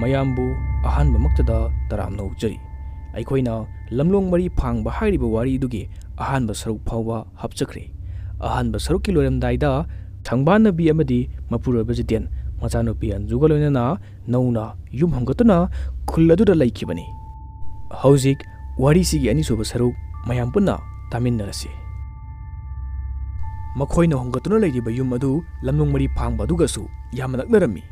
mayambu ahanba maktada taramna ukjari aikoina lamlong mari fangba hairiba wari dugi ahanba saruk phawba hapchakre ahanba saruk ki loiramdaida thangbannabi amadi mapura bajiten machanupi anjuga loinana nauna yum hangatuna khul aduda laikibani hojik wari sigi ani soba saruk mayam punna taminnarasi makhoi na hongatuna leiriba yum adu lamlong mari phangba dugasu yamna naknarami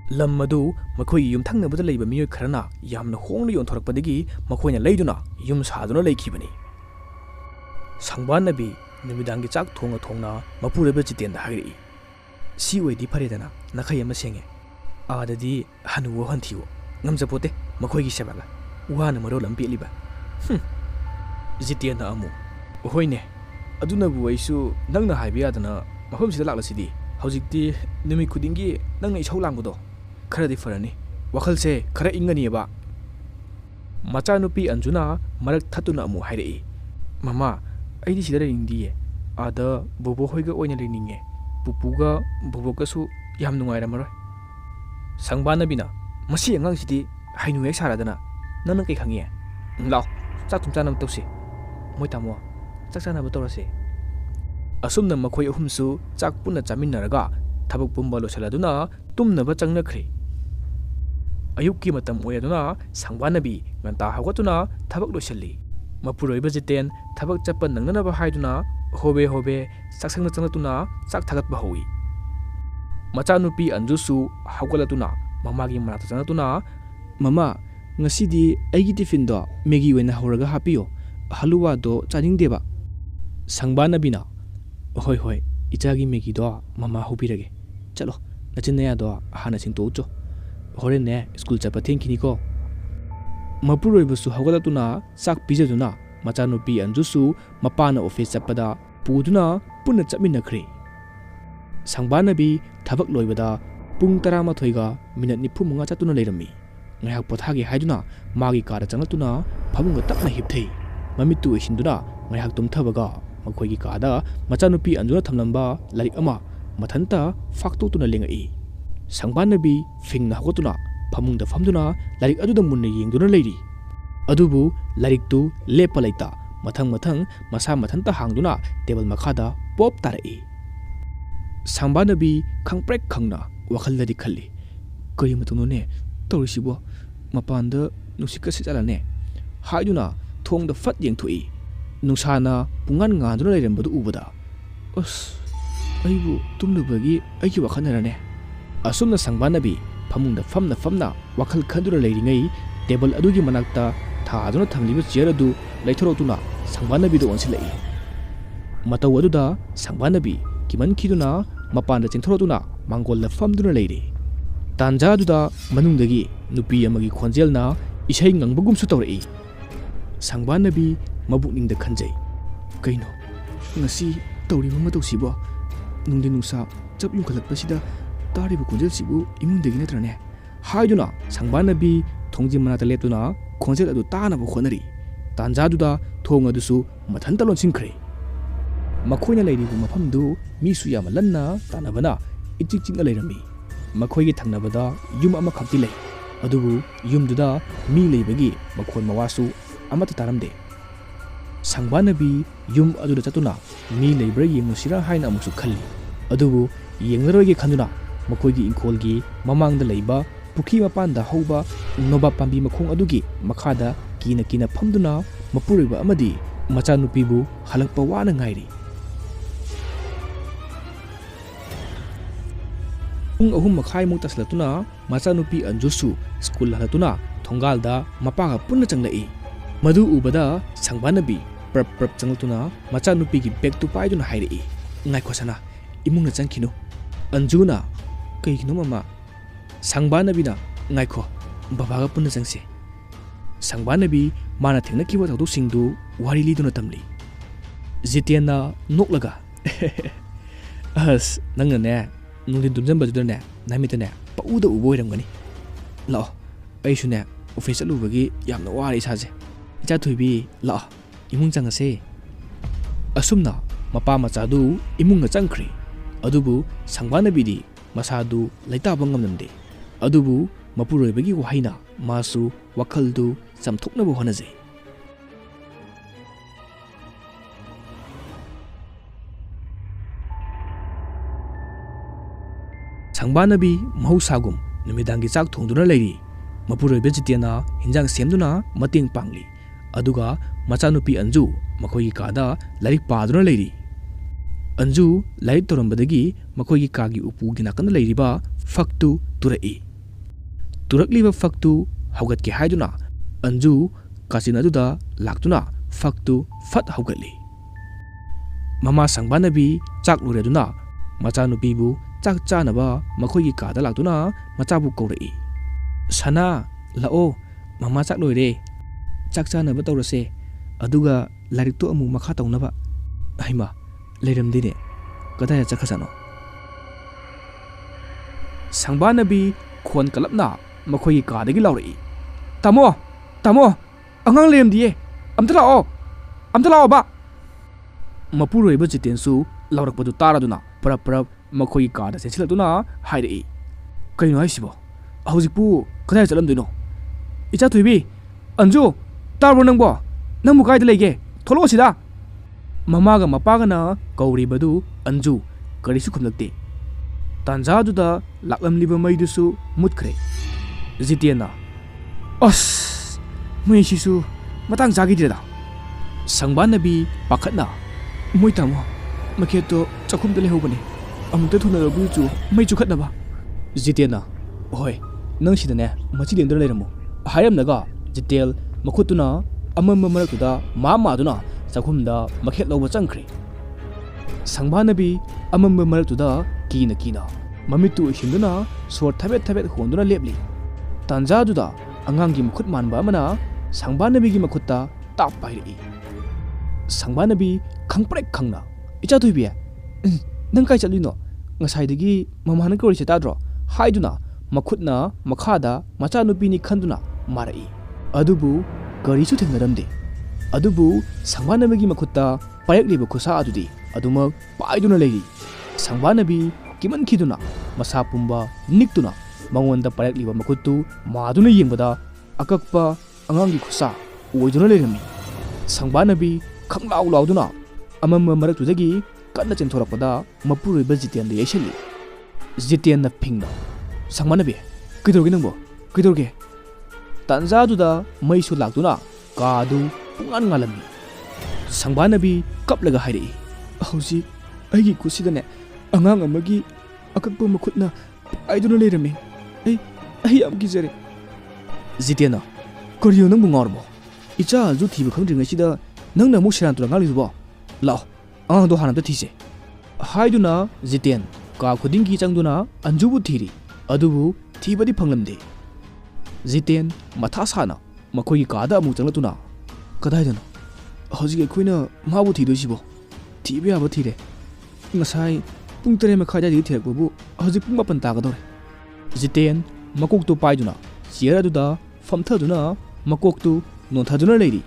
lam adu makhoi yum thangnabada leiba miyoi kharana yamna hongna yonthorakpadagi makhoina leiduna yum saduna leikibani sangbannabi numidangi chak thongna mapuraba jitenda hairi si oidi pharedana nakhai ama senge adadi hanuwo hanthio ngamjapote makhoi gi sebaga wana maro lampi liba jitenda amu hoine adunabu aisu nangna haibiyadana mafam sida laklasidi hojikti numi khudingi nangna isau langbudo kharadi farani wakhalse khara ingani ba machanupi anjuna marak thatuna amu hairi mama aidi sidara indiye ada bobo hoiga oina leninge pupuga bobokasu yam nungai ramaro sangbana masi angang sidi hainu ek saradana nana kai khangi law chak tum chanam tawsi moi tamo chak chana ba tawrase asumna makhoi ahumsu chak puna chaminaraga thabak pumba losaladuna tumna ba changnakhre ayukki matam oyaduna sangbanabi nganta hawatuna thabak losalli mapuroi bajiten thabak chapan nangnana ba haiduna hobe saksangna changatuna chak thagat ba howi machanupi anjusu hawgalatuna mamagi manata changatuna mama ngasidi aigi tiffin do megi wena horaga hapiyo haluwa do chaningdeba sangbana hoi ichagi megi do mama hobirage chalo nachinaya do hana singtocho horene school chapa thenkini ko mapuroi basu hawgalatuna chak pijaduna machanupi anjusu mapana office chapada puduna punna chapminakhre sangbanabi thabak loibada pung 13 ga minute 45 chatuna leirami ngaiak pothagi haiduna magi kara changatuna phamunga tapna hipthei mamitu isinduna ngaiak tumthabaga makhoigi kada machanupi anjuna thamlamba larik ama mathanta faktotuna lengai sangbanabi fingna hagotuna phamungda famduna larik aduda munna yengduna leiri adubu larik tu lepa laita mathang masa mathanta hangduna table makhada pop tarai sangbanabi khangprek khangna wakhalladi khalli kari matungone tawrisibo mapanda nusika sicalane haiduna thongda fat yengthui nusana pungan nganduna leirambadu ubada aibu tumlubagi aiki wakhanarane asumna sangbanabi phamungda famna wakhal khandura leiringai table adugi manakta thaduna thamliba chair adu leithorotuna sangbanabi do onsilai mataw aduda sangbanabi kiman khiduna mapanda chingthorotuna mangol la famduna leire tanja duda manungdagi nupi amagi khonjelna isai ngangbagumsu tawrai sangbanabi mabukningda khanjai kaino ngasi tawri mama tawsibo nungdi nungsa chap yungkhalakpasida taribu khonjel sibu imungdagi natrane haiduna sangbanabi thongji manata leptuna khonjel adu tanabu khonari tanja duda thong adusu mathanta lonsinkhre makhoina leiribu mafamdu misu yama lanna tanabana ichikchingna leirami makhoigi thangnabada yum ama khakti lei adubu yumduda mi leibagi makhon mawasu amata taramde sangbanabi yum aduda chatuna mi leibra yemusira haina amusu khalli adubu yengnarogi khanduna makhoigi ingkholgi mamangda leiba pukhi mapanda hauba noba pambi makhong adugi makhada kina phamduna mapuriba amadi machanupibu halakpa wana ngairi pung 3:30 taslatuna machanupi anjusu school halatuna thongalda mapaga punna changlai madu ubada sangbanabi prap changlatuna machanupi gi bag tu paiduna hairi ngai khosana imungna changkhinu anjuna kaigino mama sangbanabi na ngai kho babaga punna changse sangbanabi mana thengna kiwa thadu singdu wari liduna tamli jitiana noklaga as nangna ne nungdin tumjambadudane namitane pauda uboiramgani lao aisune office alubagi yamna wari saje icha thuibi lao imung changase asumna mapa machadu imunga changkhri adubu sangbanabi di masadu laitaba ngamnamde adubu ꯃꯄꯨꯔꯣꯏꯕꯒꯤ ꯋꯥꯍꯩꯅ ꯃꯥꯁꯨ ꯋꯥꯈꯜꯗꯨ ꯆꯝꯊꯣꯛꯅꯕ ꯍꯣꯠꯅꯖꯩ꯫ ꯁꯪꯕꯥꯅꯕꯤ ꯃꯍꯧꯁꯥꯒꯨꯝ ꯅꯨꯃꯤꯗꯥꯡꯒꯤ ꯆꯥꯛ ꯊꯣꯡꯗꯨꯅ ꯂꯩꯔꯤ꯫ ꯃꯄꯨꯔꯣꯏꯕ ꯖꯤꯇꯦꯟꯅ ꯍꯤꯟꯖꯥꯡ ꯁꯦꯝꯗꯨꯅ ꯃꯇꯦꯡ ꯄꯥꯡꯂꯤ꯫ ꯑꯗꯨꯒ ꯃꯆꯥꯅꯨꯄꯤ ꯑꯟꯖꯨ ꯃꯈꯣꯏꯒꯤ ꯀꯥꯗ ꯂꯥꯏꯔꯤꯛ ꯄꯥꯗꯨꯅ ꯂꯩꯔꯤ꯫ ꯑꯟꯖꯨ ꯂꯥꯏꯔꯤꯛ ꯇꯧꯔꯝꯕꯗꯒꯤ ꯃꯈꯣꯏꯒꯤ ꯀꯥꯒꯤ ꯎꯄꯨꯒꯤ ꯅꯥꯀꯟꯗ ꯂꯩꯔꯤꯕ ꯐꯛꯇꯨ ꯇꯨꯔꯛꯏ꯫ ꯇꯨꯔꯛꯂꯤꯕ ꯐꯛꯇꯨ ꯍꯧꯒꯠꯀꯦ ꯍꯥꯏꯗꯨꯅ ꯑꯟꯖꯨ ꯀꯥꯆꯤꯟ ꯑꯗꯨꯗ ꯂꯥꯛꯇꯨꯅ ꯐꯛꯇꯨ ꯐꯠ ꯍꯧꯒꯠꯂꯤ꯫ ꯃꯃꯥ ꯁꯪꯕꯥꯅꯕꯤ ꯆꯥꯛ ꯂꯣꯏꯔꯗꯨꯅ ꯃꯆꯥꯅꯨꯄꯤꯕꯨ ꯆꯥꯛ ꯆꯥꯅꯕ ꯃꯈꯣꯏꯒꯤ ꯀꯥꯗ ꯂꯥꯛꯇꯨꯅ ꯃꯆꯥꯕꯨ ꯀꯧꯔꯛꯏ꯫ ꯁꯅꯥ ꯂꯥꯛꯑꯣ, ꯃꯃꯥ ꯆꯥꯛ ꯂꯣꯏꯔꯦ, ꯆꯥꯛ ꯆꯥꯅꯕ ꯇꯧꯔꯁꯦ, ꯑꯗꯨꯒ ꯂꯥꯏꯔꯤꯛꯇꯣ ꯑꯃꯨꯛ ꯃꯈꯥ ꯇꯧꯅꯕ꯫ ꯍꯩꯃꯥ, ꯂꯩꯔꯝꯗꯦꯅꯦ, ꯀꯗꯥꯏꯗ ꯆꯠꯈ꯭ꯔꯖꯥꯠꯅꯣ? ꯁꯪꯕꯥꯅꯕꯤ ꯈꯣꯟ ꯀꯂꯞꯅ ꯃꯈꯣꯏꯒꯤ ꯀꯥꯗꯒꯤ ꯂꯥꯎꯔꯛꯏ꯫ ꯇꯥꯃꯣ, ꯇꯥꯃꯣ, ꯑꯉꯥꯡ ꯂꯩꯔꯝꯗꯤꯌꯦ, ꯑꯝꯇ ꯂꯥꯛꯑꯣ, ꯑꯝꯇ ꯂꯥꯛꯑꯣꯕ꯫ ꯃꯄꯨꯔꯣꯏꯕ ꯖꯤꯇꯦꯟꯁꯨ ꯂꯥꯎꯔꯛꯄꯗꯨ ꯇꯥꯔꯗꯨꯅ ꯄꯔꯞ ꯄꯔꯞ ꯃꯈꯣꯏꯒꯤ ꯀꯥꯗ ꯆꯦꯟꯁꯤꯜꯂꯛꯇꯨꯅ ꯍꯥꯏꯔꯛꯏ꯫ ꯀꯩꯅꯣ ꯍꯥꯏꯁꯤꯕꯣ? ꯍꯧꯖꯤꯛꯄꯨ ꯀꯗꯥꯏ ꯆꯠꯂꯝꯗꯣꯏꯅꯣ? ꯏꯆꯥꯊꯣꯏꯕꯤ, ꯑꯟꯖꯨ, ꯇꯥꯕ꯭ꯔꯣ ꯅꯪꯕꯣ? ꯅꯪꯕꯨ ꯀꯥꯏꯗ ꯂꯩꯒꯦ? ꯊꯣꯛꯂꯛꯑꯣ ꯁꯤꯗ꯫ ꯃꯃꯥꯒ ꯃꯄꯥꯒꯅ ꯀꯧꯔꯤꯕꯗꯨ ꯑꯟꯖꯨ ꯀꯔꯤꯁꯨ ꯈꯨꯝꯂꯛꯇꯦ꯫ ꯇꯥꯟꯖꯥꯗꯨꯗ ꯂꯥꯛꯂꯝꯂꯤꯕ ꯃꯩꯗꯨꯁꯨ ꯃꯨꯠꯈ꯭ꯔꯦ꯫ ꯖꯤꯇꯦꯟꯅ, ꯑꯁ, ꯃꯩꯁꯤꯁꯨ ꯃꯇꯥꯡ ꯆꯥꯈꯤꯗ꯭ꯔꯦꯗ꯫ ꯁꯪꯕꯥꯅꯕꯤ ꯄꯥꯈꯠꯅ, ꯃꯣꯏ ꯇꯥꯃꯣ, ꯃꯩꯈꯦꯠꯇꯣ ꯆꯥꯛꯈꯨꯝꯗ ꯂꯩꯍꯧꯕꯅꯦ, ꯑꯃꯨꯛꯇ ꯊꯨꯅ ꯂꯧꯕꯤꯌꯨ, ꯃꯩ ꯆꯨꯈꯠꯅꯕ꯫ ꯖꯤꯇꯦꯟꯅ, ꯍꯣꯏ, ꯅꯪ ꯁꯤꯗꯅꯦ ꯃꯆꯤ ꯂꯦꯡꯗꯨꯅ ꯂꯩꯔꯝꯃꯨ ꯍꯥꯏꯔꯝꯂꯒ ꯖꯤꯇꯦꯜ ꯃꯈꯨꯠꯇꯨꯅ ꯑꯃꯝꯕ ꯃꯔꯛꯇꯨꯗ ꯃꯥꯗꯨꯅ ꯆꯥꯛꯈꯨꯝꯗ ꯃꯩꯈꯦꯠ ꯂꯧꯕ ꯆꯪꯈ꯭ꯔꯦ꯫ ꯁꯪꯕꯥꯅꯕꯤ ꯑꯃꯝꯕ ꯃꯔꯛꯇꯨꯗ ꯀꯤꯅ ꯀꯤꯅ ꯃꯃꯤꯠꯇꯨ ꯎꯏꯁꯤꯟꯗꯨꯅ ꯁꯣꯔ ꯊꯕꯦꯠ ꯊꯕꯦꯠ ꯍꯣꯟꯗꯨꯅ ꯂꯦꯞꯂꯤ꯫ ꯇꯥꯟꯖꯥꯗꯨꯗ ꯑꯉꯥꯡꯒꯤ ꯃꯈꯨꯠ ꯃꯥꯟꯕ ꯑꯃꯅ ꯁꯪꯕꯥꯅꯕꯤꯒꯤ ꯃꯈꯨꯠꯇ ꯇꯥꯞ ꯄꯥꯏꯔꯛꯏ꯫ ꯁꯪꯕꯥꯅꯕꯤ ꯈꯪꯄ꯭ꯔꯦꯛ ꯈꯪꯅ, ꯏꯆꯥꯊꯣꯏꯕꯤ, ꯅꯪ ꯀꯥꯏ ꯆꯠꯂꯤꯅꯣ? ꯉꯁꯥꯏꯗꯒꯤ ꯃꯃꯥꯅ ꯀꯧꯔꯤꯁꯦ ꯇꯥꯗ꯭ꯔꯣ? ꯍꯥꯏꯗꯨꯅ ꯃꯈꯨꯠꯅ ꯃꯈꯥꯗ ꯃꯆꯥꯅꯨꯄꯤꯅꯤ ꯈꯟꯗꯨꯅ ꯃꯥꯔꯛꯏ꯫ ꯑꯗꯨꯕꯨ ꯀꯔꯤꯁꯨ ꯊꯦꯡꯅꯔꯝꯗꯦ꯫ ꯑꯗꯨꯕꯨ ꯁꯪꯕꯥꯅꯕꯤꯒꯤ ꯃꯈꯨꯠꯇ ꯄꯥꯏꯔꯛꯂꯤꯕ ꯈꯨꯠꯁꯥ ꯑꯗꯨꯗꯤ ꯑꯗꯨꯃꯛ ꯄꯥꯏꯗꯨꯅ ꯂꯩꯔꯤ꯫ ꯁꯪꯕꯥꯅꯕꯤ ꯀꯤꯃꯟꯈꯤꯗꯨꯅ ꯃꯁꯥ ꯄꯨꯝꯕ ꯅꯤꯛꯇꯨꯅ ꯃꯉꯣꯟꯗ ꯄꯥꯏꯔꯛꯂꯤꯕ ꯃꯈꯨꯠꯇꯨ ꯃꯥꯗꯨꯅ ꯌꯦꯡꯕꯗ ꯑꯀꯛꯄ ꯑꯉꯥꯡꯒꯤ ꯈꯨꯠꯁꯥ ꯑꯣꯏꯗꯨꯅ ꯂꯩꯔꯝꯃꯤ꯫ ꯁꯪꯕꯥꯅꯕꯤ ꯈꯪꯂꯥꯎ ꯂꯥꯎꯗꯨꯅ ꯑꯃꯝꯕ ꯃꯔꯛꯇꯨꯗꯒꯤ ꯀꯟꯅ ꯆꯦꯟꯊꯣꯔꯛꯄꯗ ꯃꯄꯨꯔꯣꯏꯕ ꯖꯤꯇꯦꯟꯗ ꯌꯩꯁꯜꯂꯤ꯫ ꯖꯤꯇꯦꯟꯅ ꯐꯤꯡꯅ, ꯁꯪꯕꯥꯅꯕꯤ, ꯀꯩꯗꯧꯔꯒꯦ ꯅꯪꯕꯣ? ꯀꯩꯗꯧꯔꯒꯦ? ꯇꯥꯟꯖꯥꯗꯨꯗ ꯃꯩꯁꯨ ꯂꯥꯛꯇꯨꯅ ꯀꯥꯗꯨ ꯄꯨꯡꯉꯥꯟ ꯉꯥꯜꯂꯝꯃꯤ꯫ ꯁꯪꯕꯥꯅꯕꯤ ꯀꯞꯂꯒ ꯍꯥꯏꯔꯛꯏ, ꯍꯧꯖꯤꯛ ꯑꯩꯒꯤ ꯈꯨꯠꯁꯤꯗꯅꯦ ꯑꯉꯥꯡ ꯑꯃꯒꯤ ꯑꯀꯛꯄ ꯃꯈꯨꯠꯅ ꯄꯥꯏꯗꯨꯅ ꯂꯩꯔꯝꯃꯤ꯫ ꯑꯩ ꯌꯥꯝ ꯀꯤꯖꯔꯦ꯫ ꯖꯤꯇꯦꯟꯅ, ꯀꯔꯤꯅꯣ ꯅꯪꯕꯨ ꯉꯥꯎꯔꯕꯣ? ꯏꯆꯥ ꯑꯟꯖꯨ ꯊꯤꯕ ꯈꯪꯗ꯭ꯔꯤꯉꯩꯁꯤꯗ ꯅꯪꯅ ꯑꯃꯨꯛ ꯁꯦꯔꯥꯟ ꯇꯨꯔꯥꯟ ꯉꯥꯡꯂꯤꯗꯨꯕꯣ? ꯂꯥꯛꯑꯣ, ꯑꯉꯥꯡꯗꯣ ꯍꯥꯟꯅ ꯑꯝꯇ ꯊꯤꯁꯦ꯫ ꯍꯥꯏꯗꯨꯅ ꯖꯤꯇꯦꯟ ꯀꯥ ꯈꯨꯗꯤꯡꯒꯤ ꯆꯪꯗꯨꯅ ꯑꯟꯖꯨꯕꯨ ꯊꯤꯔꯤ꯫ ꯑꯗꯨꯕꯨ ꯊꯤꯕꯗꯤ ꯐꯪꯂꯝꯗꯦ꯫ ꯖꯤꯇꯦꯟ ꯃꯊꯥ ꯁꯥꯅ ꯃꯈꯣꯏꯒꯤ ꯀꯥꯗ ꯑꯃꯨꯛ ꯆꯪꯂꯛꯇꯨꯅ, ꯀꯗꯥꯏꯗꯅꯣ ꯍꯧꯖꯤꯛ ꯑꯩꯈꯣꯏꯅ ꯃꯥꯕꯨ ꯊꯤꯗꯣꯏꯁꯤꯕꯣ? ꯊꯤꯕ ꯌꯥꯕ ꯊꯤꯔꯦ, ꯉꯁꯥꯏ ꯄꯨꯡ 8:30 ꯑꯗꯨꯋꯥꯏꯗꯒꯤ ꯊꯤꯔꯛꯄꯕꯨ ꯍꯧꯖꯤꯛ ꯄꯨꯡ 9 ꯇꯥꯒꯗꯧꯔꯦ꯫ ꯖꯤꯇꯦꯟ ꯃꯀꯣꯛꯇꯨ ꯄꯥꯏꯗꯨꯅ ꯆꯤꯌꯔ ꯑꯗꯨꯗ ꯐꯝꯊꯗꯨꯅ ꯃꯀꯣꯛꯇꯨ ꯅꯣꯟꯊꯗꯨꯅ ꯂꯩꯔꯤ꯫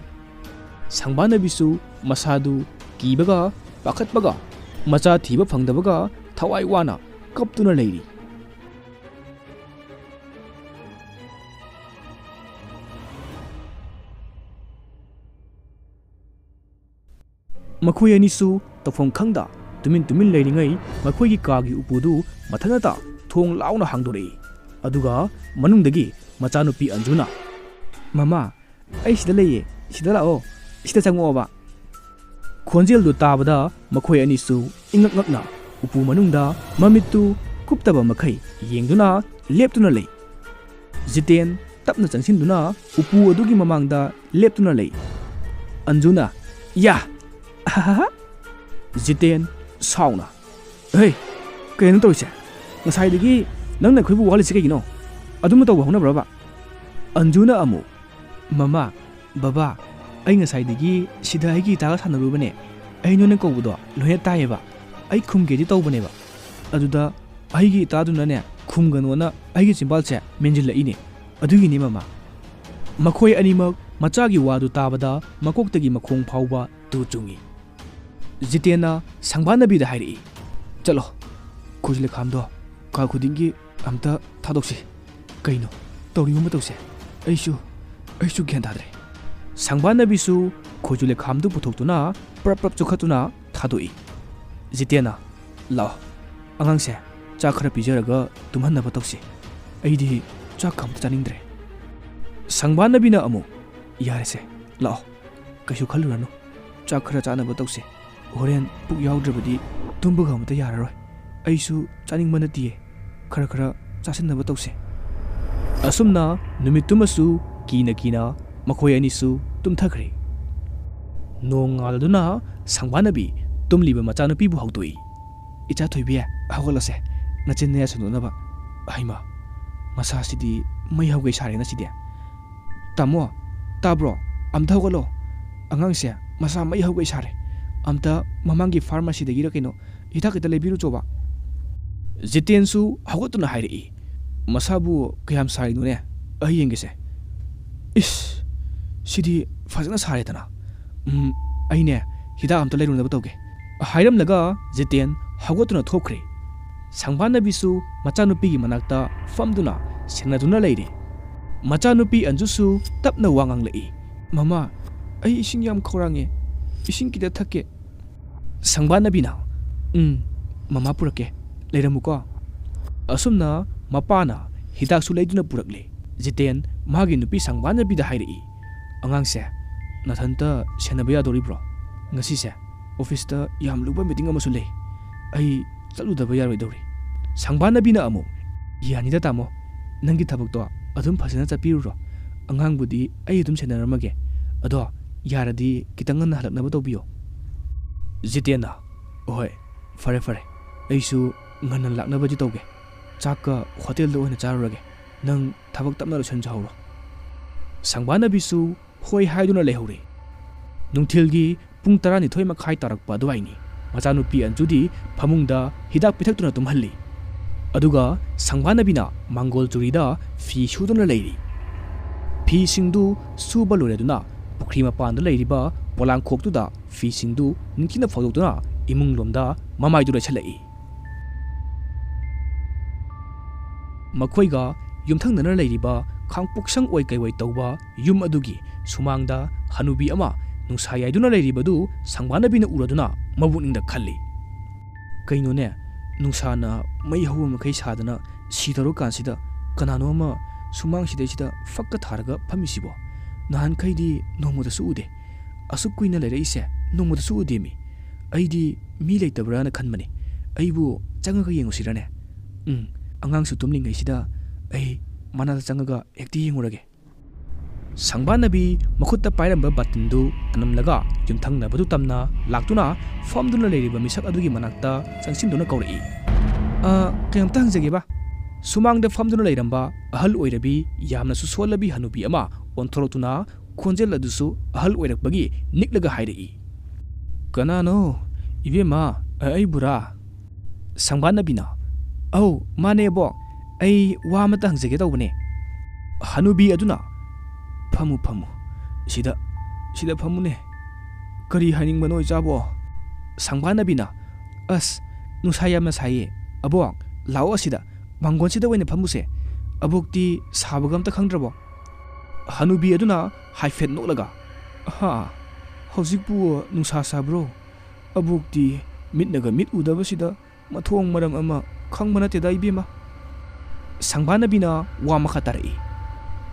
ꯁꯪꯕꯥꯅꯕꯤꯁꯨ ꯃꯁꯥꯗꯨ ꯀꯤꯕꯒ ꯄꯥꯈꯠꯄꯒ ꯃꯆꯥ ꯊꯤꯕ ꯐꯪꯗꯕꯒ ꯊꯋꯥꯏ ꯋꯥꯅ ꯀꯞꯇꯨꯅ ꯂꯩꯔꯤ꯫ ꯃꯈꯣꯏ ꯑꯅꯤꯁꯨ ꯇꯧꯐꯝ ꯈꯪꯗ ꯇꯨꯃꯤꯟ ꯇꯨꯃꯤꯟ ꯂꯩꯔꯤꯉꯩ ꯃꯈꯣꯏꯒꯤ ꯀꯥꯒꯤ ꯎꯄꯨꯗꯨ ꯃꯊꯟꯇ ꯊꯣꯡ ꯂꯥꯎꯅ ꯍꯥꯡꯗꯣꯔꯛꯏ꯫ ꯑꯗꯨꯒ ꯃꯅꯨꯡꯗꯒꯤ ꯃꯆꯥꯅꯨꯄꯤ ꯑꯟꯖꯨꯅ, ꯃꯃꯥ, ꯑꯩ ꯁꯤꯗ ꯂꯩꯌꯦ, ꯁꯤꯗ ꯂꯥꯛꯑꯣ, ꯁꯤꯗ ꯆꯪꯉꯛꯑꯣꯕ꯫ ꯈꯣꯟꯖꯦꯜꯗꯨ ꯇꯥꯕꯗ ꯃꯈꯣꯏ ꯑꯅꯤꯁꯨ ꯏꯉꯛ ꯉꯛꯅ ꯎꯄꯨ ꯃꯅꯨꯡꯗ ꯃꯃꯤꯠꯇꯨ ꯀꯨꯞꯇꯕ ꯃꯈꯩ ꯌꯦꯡꯗꯨꯅ ꯂꯦꯞꯇꯨꯅ ꯂꯩ꯫ ꯖꯤꯇꯦꯟ ꯇꯞꯅ ꯆꯪꯁꯤꯟꯗꯨꯅ ꯎꯄꯨ ꯑꯗꯨꯒꯤ ꯃꯃꯥꯡꯗ ꯂꯦꯞꯇꯨꯅ ꯂꯩ꯫ ꯑꯟꯖꯨꯅ, ꯌꯥ, ꯑꯍꯥꯍꯥ꯫ ꯖꯤꯇꯦꯟ ꯁꯥꯎꯅ, ꯍꯦ, ꯀꯩꯅꯣ ꯇꯧꯔꯤꯁꯦ? ꯉꯁꯥꯏꯗꯒꯤ ꯅꯪꯅ ꯑꯩꯈꯣꯏꯕꯨ ꯋꯥꯍꯜꯂꯤꯁꯦ ꯀꯩꯒꯤꯅꯣ? ꯑꯗꯨꯝꯅ ꯇꯧꯕ ꯍꯧꯅꯕ꯭ꯔꯕ? ꯑꯟꯖꯨꯅ ꯑꯃꯨꯛ, ꯃꯃꯥ, ꯕꯕꯥ, ꯑꯩ ꯉꯁꯥꯏꯗꯒꯤ ꯁꯤꯗ ꯑꯩꯒꯤ ꯏꯇꯥꯒ ꯁꯥꯟꯅꯔꯨꯕꯅꯦ꯫ ꯑꯩ ꯅꯣꯏꯅ ꯀꯧꯕꯗꯣ ꯂꯣꯏꯅ ꯇꯥꯏꯌꯦꯕ꯫ ꯑꯩ ꯈꯨꯝꯒꯦꯗꯤ ꯇꯧꯕꯅꯦꯕ, ꯑꯗꯨꯗ ꯑꯩꯒꯤ ꯏꯇꯥꯗꯨꯅꯅꯦ ꯈꯨꯝꯒꯅꯣꯅ ꯑꯩꯒꯤ ꯆꯤꯝꯕꯥꯜꯁꯦ ꯃꯦꯟꯁꯤꯜꯂꯛꯏꯅꯦ, ꯑꯗꯨꯒꯤꯅꯤ ꯃꯃꯥ꯫ ꯃꯈꯣꯏ ꯑꯅꯤꯃꯛ ꯃꯆꯥꯒꯤ ꯋꯥꯗꯨ ꯇꯥꯕꯗ ꯃꯀꯣꯛꯇꯒꯤ ꯃꯈꯣꯡ ꯐꯥꯎꯕ ꯇꯨ ꯆꯨꯡꯏ꯫ ꯖꯤꯇꯦꯟꯅ ꯁꯪꯕꯥꯅꯕꯤꯗ ꯍꯥꯏꯔꯛꯏ, ꯆꯠꯂꯣ, ꯈꯨꯖꯨ ꯂꯩꯈꯥꯝꯗꯣ ꯀꯥ ꯈꯨꯗꯤꯡꯒꯤ ꯑꯝꯇ ꯊꯥꯗꯣꯛꯁꯤ꯫ ꯀꯩꯅꯣ, ꯇꯧꯔꯤꯕ ꯃꯇꯧꯁꯦ ꯑꯩꯁꯨ ꯒ꯭ꯌꯥꯟ ꯇꯥꯗ꯭ꯔꯦ ꯁꯪꯕꯥꯟꯅꯕꯤꯁꯨ ꯈꯣꯏꯖꯨ ꯂꯩꯈꯥꯝꯗꯨ ꯄꯨꯊꯣꯛꯇꯨꯅ ꯄ꯭ꯔꯞ ꯆꯨꯈꯠꯇꯨꯅ ꯊꯥꯗꯣꯛꯏ ꯖꯤꯇꯦꯟꯅ ꯂꯥꯛꯑꯣ ꯑꯉꯥꯡꯁꯦ ꯆꯥꯛ ꯈꯔ ꯄꯤꯖꯔꯒ ꯇꯨꯝꯍꯟꯅꯕ ꯇꯧꯁꯤ ꯑꯩꯗꯤ ꯆꯥꯛ ꯑꯝꯇ ꯆꯥꯅꯤꯡꯗ꯭ꯔꯦ ꯁꯪꯕꯥꯟꯅꯕꯤꯅ ꯑꯃꯨꯛ ꯌꯥꯔꯦꯁꯦ ꯂꯥꯛꯑꯣ ꯀꯩꯁꯨ ꯈꯜꯂꯨꯔꯅꯨ ꯆꯥꯛ ꯈꯔ ꯆꯥꯅꯕ ꯇꯧꯁꯤ ꯍꯣꯔꯦꯟ ꯄꯨꯛ ꯌꯥꯎꯗ꯭ꯔꯕꯗꯤ ꯇꯨꯝꯕꯒ ꯑꯃꯇ ꯌꯥꯔꯔꯣꯏ ꯑꯩꯁꯨ ꯆꯥꯅꯤꯡꯕ ꯅꯠꯇꯤꯌꯦ ꯈꯔ ꯆꯥꯁꯤꯟꯅꯕ ꯇꯧꯁꯤ ꯑꯁꯨꯝꯅ ꯅꯨꯃꯤꯠꯇꯨꯃꯁꯨ ꯀꯤꯅ ꯃꯈꯣꯏ ꯑꯅꯤꯁꯨ ꯇꯨꯝꯊꯈ꯭ꯔꯦ ꯅꯣꯡ ꯉꯥꯜꯗꯨꯅ ꯁꯪꯕꯥꯟꯅꯕꯤ ꯇꯨꯝꯂꯤꯕ ꯃꯆꯥꯅꯨꯄꯤꯕꯨ ꯍꯧꯗꯣꯛꯏ ꯏꯆꯥ ꯊꯣꯏꯕꯤ ꯍꯧꯒꯠꯂꯁꯦ ꯅꯆꯤꯟ ꯅꯌꯥ ꯁꯟꯗꯣꯛꯅꯕ ꯍꯩꯃꯥ ꯃꯁꯥꯁꯤꯗꯤ ꯃꯩ ꯍꯧꯒꯩ ꯁꯥꯔꯦ ꯉꯁꯤꯗꯤ ꯇꯥꯃꯣ ꯇꯥꯕ꯭ꯔꯣ ꯑꯝꯇ ꯍꯧꯒꯠꯂꯣ ꯑꯉꯥꯡꯁꯦ ꯃꯁꯥ ꯃꯩ ꯍꯧꯒꯩ ꯁꯥꯔꯦ ꯑꯝꯇ ꯃꯃꯥꯡꯒꯤ ꯐꯥꯔꯃꯥꯁꯤꯗꯒꯤꯔ ꯀꯩꯅꯣ ꯍꯤꯗꯥꯛ ꯈꯤꯇ ꯂꯩꯕꯤꯔꯨꯆꯣꯕ ꯖꯤꯇꯦꯟꯁꯨ ꯍꯧꯒꯠꯇꯨꯅ ꯍꯥꯏꯔꯛꯏ ꯃꯁꯥꯕꯨ ꯀꯌꯥꯝ ꯁꯥꯔꯤꯅꯣꯅꯦ ꯑꯩ ꯌꯦꯡꯒꯦꯁꯦ ꯏꯁ ꯁꯤꯗꯤ ꯐꯖꯅ ꯁꯥꯔꯦꯗꯅ ꯑꯩꯅꯦ ꯍꯤꯗꯥꯛ ꯑꯝꯇ ꯂꯩꯔꯨꯅꯕ ꯇꯧꯒꯦ ꯍꯥꯏꯔꯝꯂꯒ ꯖꯤꯇꯦꯟ ꯍꯧꯒꯠꯇꯨꯅ ꯊꯣꯛꯈ꯭ꯔꯦ ꯁꯪꯕꯥꯟꯅꯕꯤꯁꯨ ꯃꯆꯥꯅꯨꯄꯤꯒꯤ ꯃꯅꯥꯛꯇ ꯐꯝꯗꯨꯅ ꯁꯦꯟꯅꯗꯨꯅ ꯂꯩꯔꯤ ꯃꯆꯥꯅꯨꯄꯤ ꯑꯟꯖꯨꯁꯨ ꯇꯞꯅ ꯋꯥ ꯉꯥꯡꯂꯛꯏ ꯃꯃꯥ ꯑꯩ ꯏꯁꯤꯡ ꯌꯥꯝ ꯈꯧꯔꯥꯡꯉꯦ ꯏꯁꯤꯡ ꯈꯤꯇ ꯊꯛꯀꯦ ꯁꯪꯕꯥꯟꯅꯕꯤꯅ ꯃꯃꯥ ꯄꯨꯔꯛꯀꯦ ꯂꯩꯔꯝꯃꯨꯀꯣ ꯑꯁꯨꯝꯅ ꯃꯄꯥꯅ ꯍꯤꯗꯥꯛꯁꯨ ꯂꯩꯗꯨꯅ ꯄꯨꯔꯛꯂꯦ ꯖꯤꯇꯦꯟ ꯃꯥꯒꯤ ꯅꯨꯄꯤ ꯁꯪꯕꯥꯟꯅꯕꯤꯗ ꯍꯥꯏꯔꯛꯏ ꯑꯉꯥꯡꯁꯦ ꯅꯊꯟꯇ ꯁꯦꯟꯅꯕ ꯌꯥꯗꯣꯔꯤꯕ꯭ꯔꯣ ꯉꯁꯤꯁꯦ ꯑꯣꯐꯤꯁꯇ ꯌꯥꯝ ꯂꯨꯕ ꯃꯤꯇꯤꯡ ꯑꯃꯁꯨ ꯂꯩ ꯑꯩ ꯆꯠꯂꯨꯗꯕ ꯌꯥꯔꯣꯏꯗꯧꯔꯤ ꯁꯪꯕꯥꯟꯅꯕꯤꯅ ꯑꯃꯨꯛ ꯌꯥꯅꯤꯗ ꯇꯥꯃꯣ ꯅꯪꯒꯤ ꯊꯕꯛꯇꯣ ꯑꯗꯨꯝ ꯐꯖꯅ ꯆꯠꯄꯤꯔꯨꯔꯣ ꯑꯉꯥꯡꯕꯨꯗꯤ ꯑꯩ ꯑꯗꯨꯝ ꯁꯦꯟꯅꯔꯝꯃꯒꯦ ꯑꯗꯣ ꯌꯥꯔꯗꯤ ꯈꯤꯇꯪ ꯉꯟꯅ ꯍꯜꯂꯛꯅꯕ ꯇꯧꯕꯤꯌꯣ ꯖꯤꯇꯦꯟꯅ ꯍꯣꯏ ꯐꯔꯦ ꯑꯩꯁꯨ ꯉꯟꯅ ꯂꯥꯛꯅꯕꯗꯤ ꯇꯧꯒꯦ ꯆꯥꯛꯀ ꯍꯣꯇꯦꯜꯗ ꯑꯣꯏꯅ ꯆꯥꯔꯨꯔꯒꯦ ꯅꯪ ꯊꯕꯛ ꯇꯞꯅ ꯂꯣꯏꯁꯤꯟꯖꯍꯧꯔꯣ ꯁꯪꯕꯥꯟꯅꯕꯤꯁꯨ ꯍꯣꯏ ꯍꯥꯏꯗꯨꯅ ꯂꯩꯍꯧꯔꯦ ꯅꯨꯡꯊꯤꯜꯒꯤ ꯄꯨꯡ 12:30 ꯇꯥꯔꯛꯄ ꯑꯗꯨꯋꯥꯏꯅꯤ ꯃꯆꯥꯅꯨꯄꯤ ꯑꯟꯖꯨꯗꯤ ꯐꯃꯨꯡꯗ ꯍꯤꯗꯥꯛ ꯄꯤꯊꯛꯇꯨꯅ ꯇꯨꯝꯍꯜꯂꯤ ꯑꯗꯨꯒ ꯁꯪꯕꯥꯟꯅꯕꯤꯅ ꯃꯥꯡꯒꯣꯜ ꯆꯨꯔꯤꯗ ꯐꯤ ꯁꯨꯗꯨꯅ ꯂꯩꯔꯤ ꯐꯤꯁꯤꯡꯗꯨ ꯁꯨꯕ ꯂꯣꯏꯔꯗꯨꯅ ꯄꯨꯈ꯭ꯔꯤ ꯃꯄꯥꯟꯗ ꯂꯩꯔꯤꯕ ꯄꯣꯂꯥꯡꯈꯣꯛꯇꯨꯗ ꯐꯤꯁꯤꯡꯗꯨ ꯅꯤꯡꯊꯤꯅ ꯐꯧꯗꯣꯛꯇꯨꯅ ꯏꯃꯨꯡꯂꯣꯝꯗ ꯃꯃꯥꯏꯗꯨ ꯂꯩꯁꯜꯂꯛꯏ ꯃꯈꯣꯏꯒ ꯌꯨꯝꯊꯪꯅꯅ ꯂꯩꯔꯤꯕ ꯈꯥꯡꯄꯣꯛꯁꯪ ꯑꯣꯏ ꯀꯩꯑꯣꯏ ꯇꯧꯕ ꯌꯨꯝ ꯑꯗꯨꯒꯤ ꯁꯨꯃꯥꯡꯗ ꯍꯅꯨꯕꯤ ꯑꯃ ꯅꯨꯡꯁꯥ ꯌꯥꯏꯗꯨꯅ ꯂꯩꯔꯤꯕꯗꯨ ꯁꯪꯕꯥꯟꯅꯕꯤꯅ ꯎꯔꯗꯨꯅ ꯃꯕꯨꯛꯅꯤꯡꯗ ꯈꯜꯂꯤ ꯀꯩꯅꯣꯅꯦ ꯅꯨꯡꯁꯥꯅ ꯃꯩ ꯍꯧꯕ ꯃꯈꯩ ꯁꯥꯗꯅ ꯁꯤꯗꯧꯔꯀꯥꯟꯁꯤꯗ ꯀꯅꯥꯅꯣ ꯑꯃ ꯁꯨꯃꯥꯡꯁꯤꯗꯩꯁꯤꯗ ꯐꯛꯀ ꯊꯥꯔꯒ ꯐꯝꯃꯤꯁꯤꯕꯣ ꯅꯍꯥꯟꯈꯩꯗꯤ ꯅꯣꯡꯃꯗꯁꯨ ꯎꯗꯦ ꯑꯁꯨꯛ ꯀꯨꯏꯅ ꯂꯩꯔꯛꯏꯁꯦ ꯅꯣꯡꯃꯗꯁꯨ ꯎꯗꯦꯃꯤ ꯑꯩꯗꯤ ꯃꯤ ꯂꯩꯇꯕ꯭ꯔꯥꯅ ꯈꯟꯕꯅꯤ ꯑꯩꯕꯨ ꯆꯪꯉꯒ ꯌꯦꯡꯉꯨꯁꯤꯔꯅꯦ ꯑꯉꯥꯡꯁꯨ ꯇꯨꯝꯂꯤꯉꯩꯁꯤꯗ ꯑꯩ ꯃꯅꯥꯛꯇ ꯆꯪꯉꯒ ꯍꯦꯛꯇ ꯌꯦꯡꯉꯨꯔꯒꯦ ꯁꯪꯕꯥꯟꯅꯕꯤ ꯃꯈꯨꯠꯇ ꯄꯥꯏꯔꯝꯕ ꯕꯥꯇꯤꯟꯗꯨ ꯇꯅꯝꯂꯒ ꯌꯨꯝꯊꯪꯅꯕꯗꯨ ꯇꯝꯅ ꯂꯥꯛꯇꯨꯅ ꯐꯝꯗꯨꯅ ꯂꯩꯔꯤꯕ ꯃꯤꯁꯛ ꯑꯗꯨꯒꯤ ꯃꯅꯥꯛꯇ ꯆꯪꯁꯤꯟꯗꯨꯅ ꯀꯧꯔꯛꯏ ꯀꯩꯅꯣꯝꯇ ꯍꯪꯖꯒꯦꯕ ꯁꯨꯃꯥꯡꯗ ꯐꯝꯗꯨꯅ ꯂꯩꯔꯝꯕ ꯑꯍꯜ ꯑꯣꯏꯔꯕꯤ ꯌꯥꯝꯅꯁꯨ ꯁꯣꯜꯂꯕꯤ ꯍꯅꯨꯕꯤ ꯑꯃ ꯑꯣꯟꯊꯣꯔꯛꯇꯨꯅ ꯈꯣꯟꯖꯦꯜ ꯑꯗꯨꯁꯨ ꯑꯍꯜ ꯑꯣꯏꯔꯛꯄꯒꯤ ꯅꯤꯛꯂꯒ ꯍꯥꯏꯔꯛꯏ ꯀꯅꯥꯅꯣ ꯏꯕꯦꯝꯃ ꯑꯩꯕꯨꯔꯥ ꯁꯪꯕꯥꯟꯅꯕꯤꯅ ꯑꯧ ꯃꯥꯅꯦꯕꯣ ꯑꯩ ꯋꯥ ꯑꯃꯇ ꯍꯪꯖꯒꯦ ꯇꯧꯕꯅꯦ ꯍꯅꯨꯕꯤ ꯑꯗꯨꯅ ꯐꯝꯃꯨ ꯁꯤꯗ ꯐꯝꯃꯨꯅꯦ ꯀꯔꯤ ꯍꯥꯏꯅꯤꯡꯕꯅꯣ ꯏꯆꯥꯕꯣ ꯁꯪꯕꯥꯟꯅꯕꯤꯅ ꯑꯁ ꯅꯨꯡꯁꯥ ꯌꯥꯝꯅ ꯁꯥꯏꯌꯦ ꯑꯕꯣꯛ ꯂꯥꯛꯑꯣ ꯑꯁꯤꯗ ꯃꯥꯡꯒꯣꯟꯁꯤꯗ ꯑꯣꯏꯅ ꯐꯝꯃꯨꯁꯦ ꯑꯕꯣꯛꯇꯤ ꯁꯥꯕꯒ ꯑꯝꯇ ꯈꯪꯗ꯭ꯔꯕꯣ ꯍꯅꯨꯕꯤ ꯑꯗꯨꯅ ꯍꯥꯏꯐꯦꯠ ꯅꯣꯛꯂꯒ ꯍꯧꯖꯤꯛꯄꯨ ꯅꯨꯡꯁꯥ ꯁꯥꯕ꯭ꯔో ꯑꯕꯣꯛꯇꯤ ꯃꯤꯠꯅꯒ ꯃꯤꯠ ꯎꯗꯕꯁꯤꯗ ꯃꯊꯣꯡ ꯃꯔꯝ ꯑꯃ ꯈꯪꯕ ꯅꯠꯇꯦꯗ ꯏꯕꯦꯝꯃ ꯁꯪꯕꯥꯟꯅꯕꯤꯅ ꯋꯥ ꯃꯈꯥ ꯇꯥꯔꯛꯏ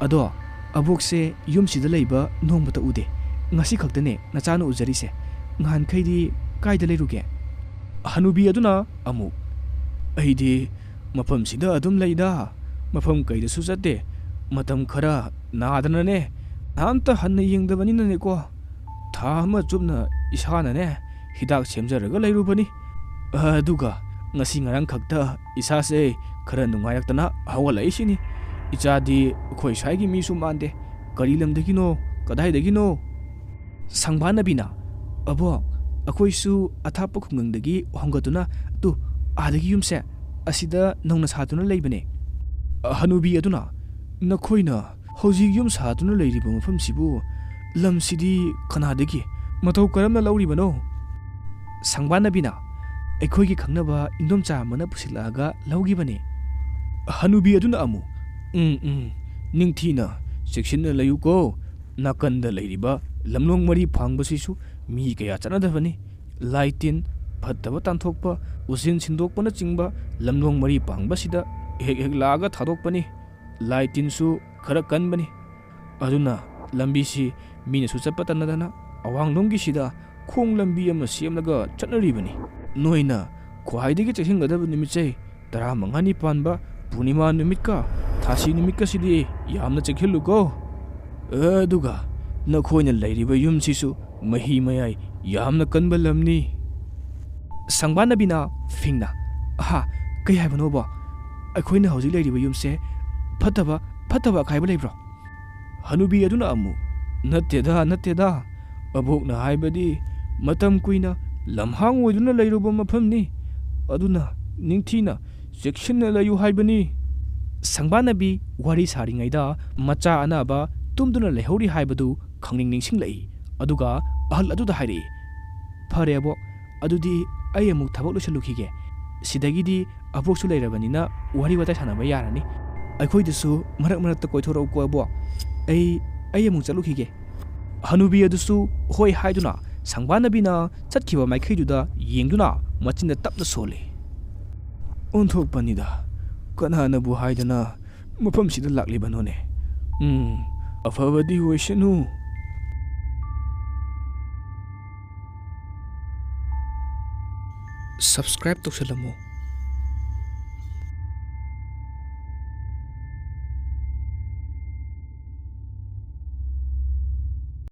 ꯑꯗꯣ ꯑꯕꯣꯛꯁꯦ ꯌꯨꯝꯁꯤꯗ ꯂꯩꯕ ꯅꯣꯡꯃꯇ ꯎꯗꯦ ꯉꯁꯤ ꯈꯛꯇꯅꯦ ꯅꯆꯥꯅ ꯎꯖꯔꯤꯁꯦ ꯅꯍꯥꯟꯈꯩꯗꯤ ꯀꯥꯏꯗ ꯂꯩꯔꯨꯒꯦ ꯍꯅꯨꯕꯤ ꯑꯗꯨꯅ ꯑꯃꯨꯛ ꯑꯩꯗꯤ ꯃꯐꯝꯁꯤꯗ ꯑꯗꯨꯝ ꯂꯩꯗ ꯃꯐꯝ ꯀꯩꯗꯁꯨ ꯆꯠꯇꯦ ꯃꯇꯝ ꯈꯔ ꯅꯥꯗꯅꯅꯦ ꯑꯝꯇ ꯍꯟꯅ ꯌꯦꯡꯗꯕꯅꯤꯅꯅꯦꯀꯣ ꯊꯥ ꯑꯃ ꯆꯨꯞꯅ ꯏꯁꯥꯅꯅꯦ ꯍꯤꯗꯥꯛ ꯁꯦꯝꯖꯔꯒ ꯂꯩꯔꯨꯕꯅꯤ ꯑꯗꯨꯒ ꯉꯁꯤ ꯉꯔꯥꯡ ꯈꯛꯇ ꯏꯁꯥꯁꯦ ꯈꯔ ꯅꯨꯡꯉꯥꯏꯔꯛꯇꯅ ꯍꯧꯒꯠꯂꯛꯏꯁꯤꯅꯤ ꯏꯆꯥꯗꯤ ꯑꯩꯈꯣꯏ ꯁ꯭ꯋꯥꯏꯒꯤ ꯃꯤꯁꯨ ꯃꯥꯟꯗꯦ ꯀꯔꯤ ꯂꯝꯗꯒꯤꯅꯣ ꯀꯗꯥꯏꯗꯒꯤꯅꯣ ꯁꯪꯕꯥꯟꯅꯕꯤꯅ ꯑꯕꯣꯛ ꯑꯩꯈꯣꯏꯁꯨ ꯑꯊꯥꯞꯄ ꯈꯨꯡꯒꯪꯗꯒꯤ ꯍꯣꯡꯒꯠꯇꯨꯅ ꯑꯥꯗꯒꯤ ꯌꯨꯝꯁꯦ ꯑꯁꯤꯗ ꯅꯧꯅ ꯁꯥꯗꯨꯅ ꯂꯩꯕꯅꯦ ꯍꯅꯨꯕꯤ ꯑꯗꯨꯅ ꯅꯈꯣꯏꯅ ꯍꯧꯖꯤꯛ ꯌꯨꯝ ꯁꯥꯗꯨꯅ ꯂꯩꯔꯤꯕ ꯃꯐꯝꯁꯤꯕꯨ ꯂꯝꯁꯤꯗꯤ ꯀꯅꯥꯗꯒꯤ ꯃꯇꯧ ꯀꯔꯝꯅ ꯂꯧꯔꯤꯕꯅꯣ ꯁꯪꯕꯥꯟꯅꯕꯤꯅ ꯑꯩꯈꯣꯏꯒꯤ ꯈꯪꯅꯕ ꯏꯟꯗꯣꯝꯆꯥ ꯑꯃꯅ ꯄꯨꯁꯤꯜꯂꯛꯑꯒ ꯂꯧꯈꯤꯕꯅꯦ ꯍꯅꯨꯕꯤ ꯑꯗꯨꯅ ꯑꯃꯨꯛ ꯅꯤꯡꯊꯤꯅ ꯆꯦꯛꯁꯤꯟꯅ ꯂꯩꯌꯨꯀꯣ ꯅꯥꯀꯟꯗ ꯂꯩꯔꯤꯕ ꯂꯝꯂꯣꯡ ꯃꯔꯤ ꯐꯥꯡꯕꯁꯤꯁꯨ ꯃꯤ ꯀꯌꯥ ꯆꯠꯅꯗꯕꯅꯤ ꯂꯥꯏ ꯇꯤꯟ ꯐꯠꯇꯕ ꯇꯥꯟꯊꯣꯛꯄ ꯎꯆꯤꯟ ꯁꯤꯟꯗꯣꯛꯄꯅꯆꯤꯡꯕ ꯂꯝꯂꯣꯡ ꯃꯔꯤ ꯐꯥꯡꯕꯁꯤꯗ ꯍꯦꯛ ꯍꯦꯛ ꯂꯥꯛꯑꯒ ꯊꯥꯗꯣꯛꯄꯅꯤ ꯂꯥꯏ ꯇꯤꯟꯁꯨ ꯈꯔ ꯀꯟꯕꯅꯤ ꯑꯗꯨꯅ ꯂꯝꯕꯤꯁꯤ ꯃꯤꯅꯁꯨ ꯆꯠꯄ ꯇꯟꯅꯗꯅ ꯑꯋꯥꯡꯂꯣꯝꯒꯤꯁꯤꯗ ꯈꯣꯡ ꯂꯝꯕꯤ ꯑꯃ ꯁꯦꯝꯂꯒ ꯆꯠꯅꯔꯤꯕꯅꯤ ꯅꯣꯏꯅ ꯈ꯭ꯋꯥꯏꯗꯒꯤ ꯆꯦꯛꯁꯤꯟꯒꯗꯕ ꯅꯨꯃꯤꯠꯁꯦ 15ꯅꯤ ꯄꯥꯟꯕ ꯄꯨꯔꯅꯤꯃꯥ ꯅꯨꯃꯤꯠꯀ ꯊꯥꯁꯤ ꯅꯨꯃꯤꯠꯀꯁꯤꯗꯤ ꯌꯥꯝꯅ ꯆꯦꯛꯁꯤꯜꯂꯨꯀꯣ ꯑꯗꯨꯒ ꯅꯈꯣꯏꯅ ꯂꯩꯔꯤꯕ ꯌꯨꯝꯁꯤꯁꯨ ꯃꯍꯤ ꯃꯌꯥꯏ ꯌꯥꯝꯅ ꯀꯟꯕ ꯂꯝꯅꯤ ꯁꯪꯕꯥꯅꯕꯤꯅ ꯐꯤꯡꯅ ꯑꯍꯥ ꯀꯩ ꯍꯥꯏꯕꯅꯣꯕ ꯑꯩꯈꯣꯏꯅ ꯍꯧꯖꯤꯛ ꯂꯩꯔꯤꯕ ꯌꯨꯝꯁꯦ ꯐꯠꯇꯕ ꯑꯀꯥꯏꯕ ꯂꯩꯕ꯭ꯔꯣ ꯍꯅꯨꯕꯤ ꯑꯗꯨꯅ ꯑꯃꯨꯛ ꯅꯠꯇꯦꯗ ꯑꯕꯣꯛꯅ ꯍꯥꯏꯕꯗꯤ ꯃꯇꯝ ꯀꯨꯏꯅ ꯂꯝꯍꯥꯡ ꯑꯣꯏꯗꯨꯅ ꯂꯩꯔꯨꯕ ꯃꯐꯝꯅꯤ ꯑꯗꯨꯅ ꯅꯤꯡꯊꯤꯅ ꯆꯦꯛꯁꯤꯟꯅ ꯂꯩꯌꯨ ꯍꯥꯏꯕꯅꯤ ꯁꯪꯕꯥꯅꯕꯤ ꯋꯥꯔꯤ ꯁꯥꯔꯤꯉꯩꯗ ꯃꯆꯥ ꯑꯅꯥꯕ ꯇꯨꯝꯗꯨꯅ ꯂꯩꯍꯧꯔꯤ ꯍꯥꯏꯕꯗු ꯅꯤꯡꯁꯤꯡꯂꯛꯏ ꯑꯗꯨꯒ ꯑꯍꯜ ꯑꯗꯨꯗ ꯍꯥꯏꯔꯛꯏ ꯐꯔꯦ ꯑꯕꯣꯛ ꯑꯗꯨꯗꯤ ꯑꯩ ꯑꯃꯨꯛ ꯊꯕꯛ ꯂꯣꯏꯁꯤꯜꯂꯨꯈꯤꯒꯦ ꯁꯤꯗꯒꯤꯗꯤ ꯑꯕꯣꯛꯁꯨ ꯂꯩꯔꯕꯅꯤꯅ ꯋꯥꯔꯤ ꯋꯥꯇꯥꯏ ꯁꯥꯟꯅꯕ ꯌꯥꯔꯅꯤ ꯑꯩꯈꯣꯏꯗꯁꯨ ꯃꯔꯛ ꯃꯔꯛꯇ ꯀꯣꯏꯊꯣꯔꯛꯎꯀꯣ ꯑꯕꯣꯛ ꯑꯩ ꯑꯃꯨꯛ ꯆꯠꯂꯨꯈꯤꯒꯦ ꯍꯅꯨꯕꯤ ꯑꯗꯨꯁꯨ ꯍꯣꯏ ꯍꯥꯏꯗꯨꯅ ꯁꯪꯕꯥꯅꯕꯤꯅ ꯆꯠꯈꯤꯕ ꯃꯥꯏꯀꯩꯗꯨꯗ ꯌꯦꯡꯗꯨꯅ ꯃꯆꯤꯟꯗ ꯇꯞꯅ ꯁꯣꯜꯂꯤ ꯑꯣꯟꯊꯣꯛꯄꯅꯤꯗ ꯀꯅꯥꯅꯕꯨ ꯍꯥꯏꯗꯅ ꯃꯐꯝꯁꯤꯗ ꯂꯥꯛꯂꯤꯕꯅꯣꯅꯦ ꯑꯐꯕꯗꯤ ꯑꯣꯏꯁꯅꯨ ꯁꯕꯁꯀ꯭ꯔꯥꯏꯕ ꯇꯧꯁꯜꯂꯝꯃꯨ